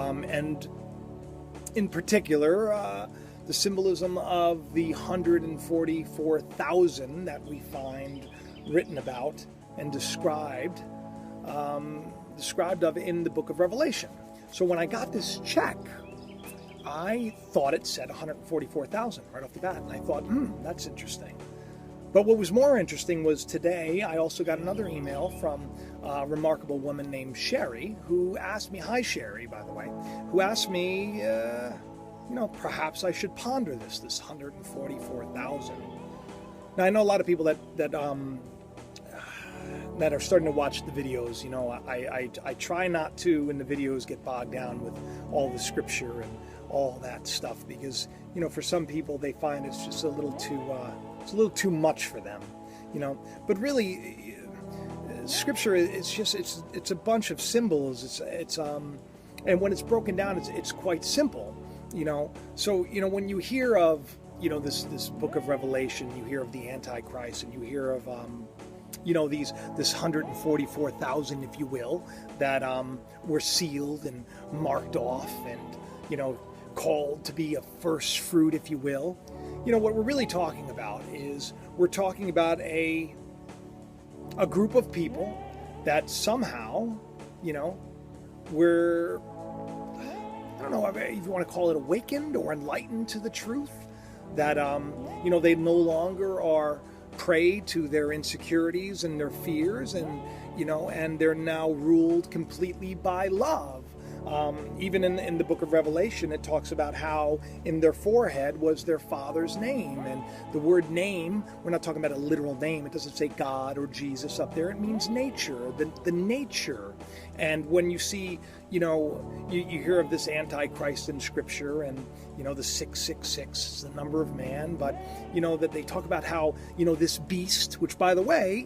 And in particular, the symbolism of the 144,000 that we find written about and described of in the book of Revelation. So when I got this check, I thought it said 144,000 right off the bat, and I thought, that's interesting. But what was more interesting was today I also got another email from a remarkable woman named Sherry, who asked me, hi Sherry, by the way, who asked me, perhaps I should ponder this 144,000. Now I know a lot of people that are starting to watch the videos. I try not to, in the videos, get bogged down with all the scripture and all that stuff, because for some people they find it's just a little too much for them, But really, scripture it's a bunch of symbols. And when it's broken down, it's quite simple, So when you hear of this book of Revelation, you hear of the Antichrist, and you hear of this 144,000, if you will, that were sealed and marked off and called to be a first fruit, if you will. What we're really talking about is we're talking about a group of people that somehow, were, I don't know if you want to call it awakened or enlightened to the truth, that, they no longer are prey to their insecurities and their fears, and, and they're now ruled completely by love. Even in the book of Revelation, it talks about how in their forehead was their father's name. And the word name, we're not talking about a literal name. It doesn't say God or Jesus up there. It means nature, the nature. And when you see, you hear of this Antichrist in Scripture, and, the 666 is the number of man. But, that they talk about how, this beast, which, by the way,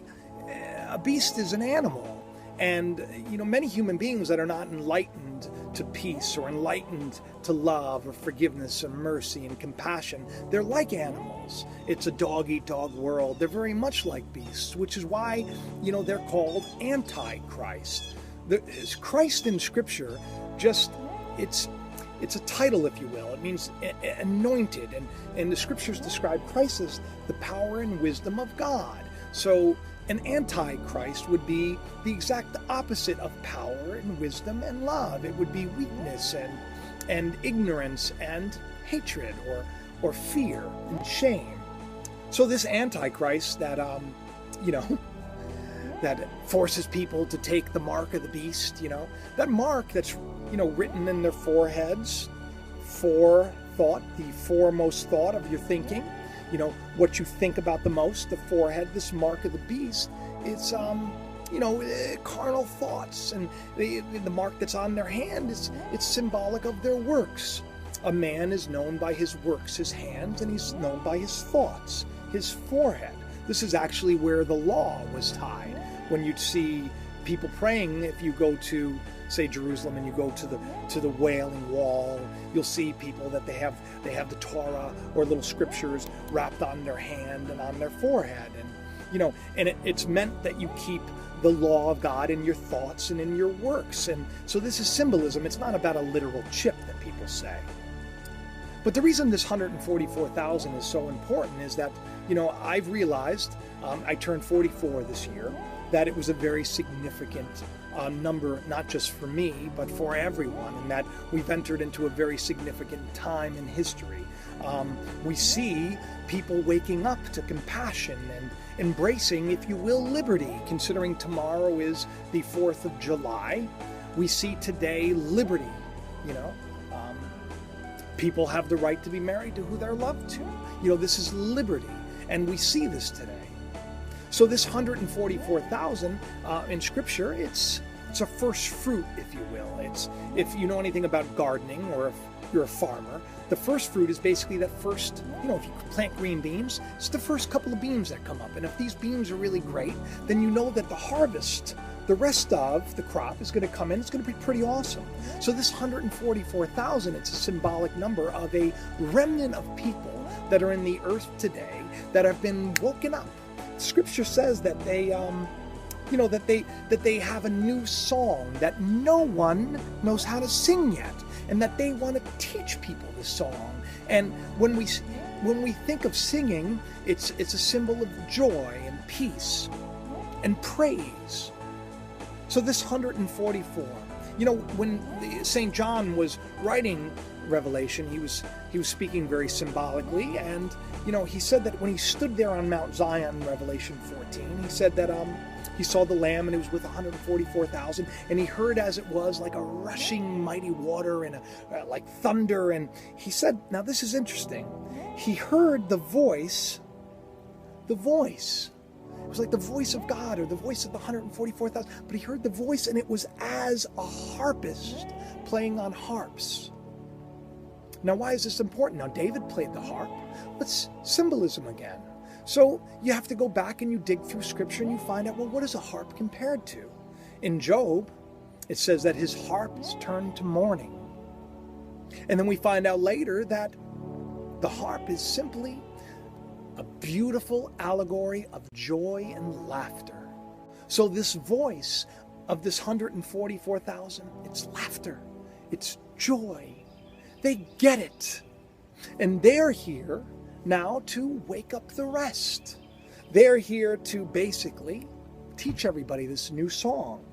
a beast is an animal. And, many human beings that are not enlightened to peace or enlightened to love or forgiveness or mercy and compassion, they're like animals. It's a dog-eat-dog world. They're very much like beasts, which is why, they're called Antichrist. Christ in Scripture, it's a title, if you will. It means anointed. And the Scriptures describe Christ as the power and wisdom of God. So an Antichrist would be the exact opposite of power and wisdom and love. It would be weakness and ignorance and hatred or fear and shame. So this Antichrist that that forces people to take the mark of the beast, that mark that's written in their foreheads, forethought, the foremost thought of your thinking. What you think about the most, the forehead, this mark of the beast, it's, carnal thoughts. And the mark that's on their hand, it's symbolic of their works. A man is known by his works, his hands, and he's known by his thoughts, his forehead. This is actually where the law was tied. When you'd see people praying, if you go to, say, Jerusalem, and you go to the Wailing Wall, you'll see people that they have the Torah or little scriptures wrapped on their hand and on their forehead, and it's meant that you keep the law of God in your thoughts and in your works. And so this is symbolism. It's not about a literal chip that people say. But the reason this 144,000 is so important is that I've realized, I turned 44 this year, that it was a very significant number, not just for me, but for everyone, and that we've entered into a very significant time in history. We see people waking up to compassion and embracing, if you will, liberty, considering tomorrow is the 4th of July. We see today liberty, people have the right to be married to who they're loved to. This is liberty, and we see this today. So this 144,000 in Scripture, it's a first fruit, if you will. It's, if you know anything about gardening, or if you're a farmer, the first fruit is basically that first, if you plant green beans, it's the first couple of beans that come up. And if these beans are really great, then you know that the harvest, the rest of the crop is going to come in. It's going to be pretty awesome. So this 144,000, it's a symbolic number of a remnant of people that are in the earth today that have been woken up. Scripture says that they, that they have a new song that no one knows how to sing yet. and that they want to teach people this song. And when we think of singing, it's a symbol of joy and peace and praise. So this 144, when St. John was writing Revelation, he was speaking very symbolically, and he said that when he stood there on Mount Zion, Revelation 14, he said that he saw the Lamb, and it was with 144,000, and he heard as it was like a rushing mighty water and like thunder. And he said, now this is interesting, he heard the voice. It was like the voice of God, or the voice of the 144,000, but he heard the voice, and it was as a harpist playing on harps. Now, why is this important? Now, David played the harp. Let's symbolism again. So you have to go back and you dig through Scripture and you find out, well, what is a harp compared to? In Job, it says that his harp is turned to mourning. And then we find out later that the harp is simply a beautiful allegory of joy and laughter. So this voice of this 144,000, it's laughter, it's joy. They get it. And they're here now to wake up the rest. They're here to basically teach everybody this new song.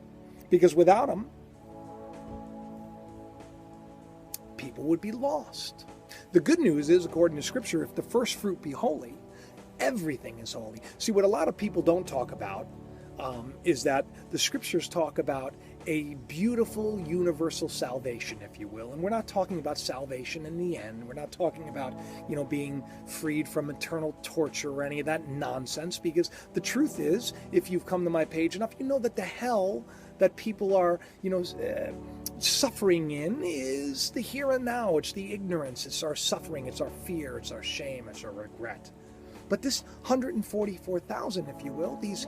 Because without them, people would be lost. The good news is, according to Scripture, if the first fruit be holy, everything is holy. See, what a lot of people don't talk about is that the Scriptures talk about a beautiful universal salvation, if you will. And we're not talking about salvation in the end. We're not talking about, being freed from eternal torture or any of that nonsense, because the truth is, if you've come to my page enough, you know that the hell that people are, suffering in is the here and now. It's the ignorance. It's our suffering. It's our fear. It's our shame. It's our regret. But this 144,000, if you will, these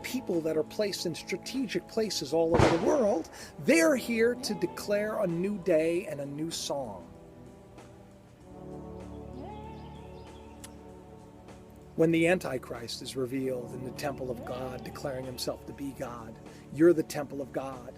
people that are placed in strategic places all over the world, they're here to declare a new day and a new song. When the Antichrist is revealed in the temple of God, declaring himself to be God, you're the temple of God.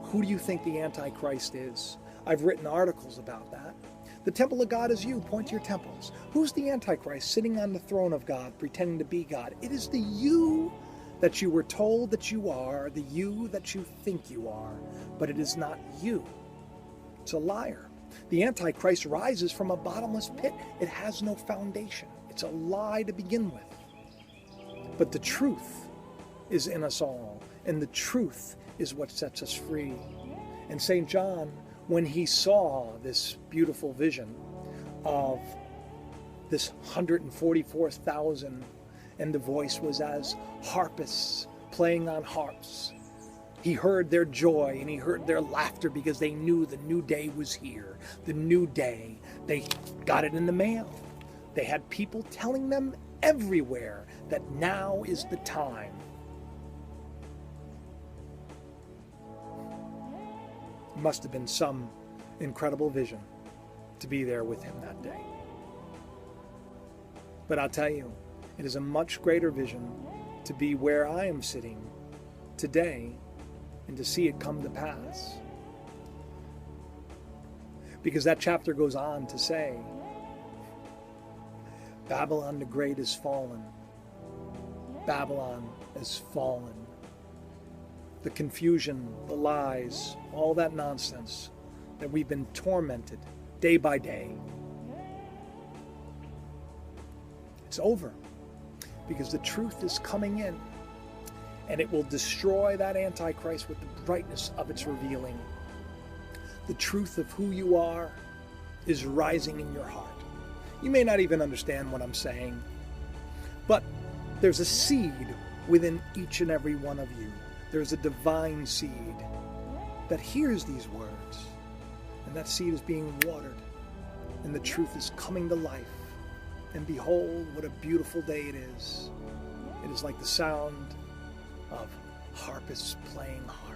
Who do you think the Antichrist is? I've written articles about that. The temple of God is you. Point to your temples. Who's the Antichrist sitting on the throne of God, pretending to be God? It is the you that you were told that you are, the you that you think you are, but it is not you. It's a liar. The Antichrist rises from a bottomless pit. It has no foundation. It's a lie to begin with. But the truth is in us all, and the truth is what sets us free. And St. John, when he saw this beautiful vision of this 144,000, and the voice was as harpists playing on harps, he heard their joy and he heard their laughter, because they knew the new day was here. The new day. They got it in the mail. They had people telling them everywhere that now is the time. It must have been some incredible vision to be there with him that day. But I'll tell you, it is a much greater vision to be where I am sitting today and to see it come to pass. Because that chapter goes on to say, Babylon the Great is fallen. Babylon is fallen. The confusion, the lies, all that nonsense that we've been tormented day by day, it's over, because the truth is coming in, and it will destroy that Antichrist with the brightness of its revealing. The truth of who you are is rising in your heart. You may not even understand what I'm saying, but there's a seed within each and every one of you. There's a divine seed that hears these words, and that seed is being watered, and the truth is coming to life. And behold, what a beautiful day it is. It is like the sound of harpists playing harps.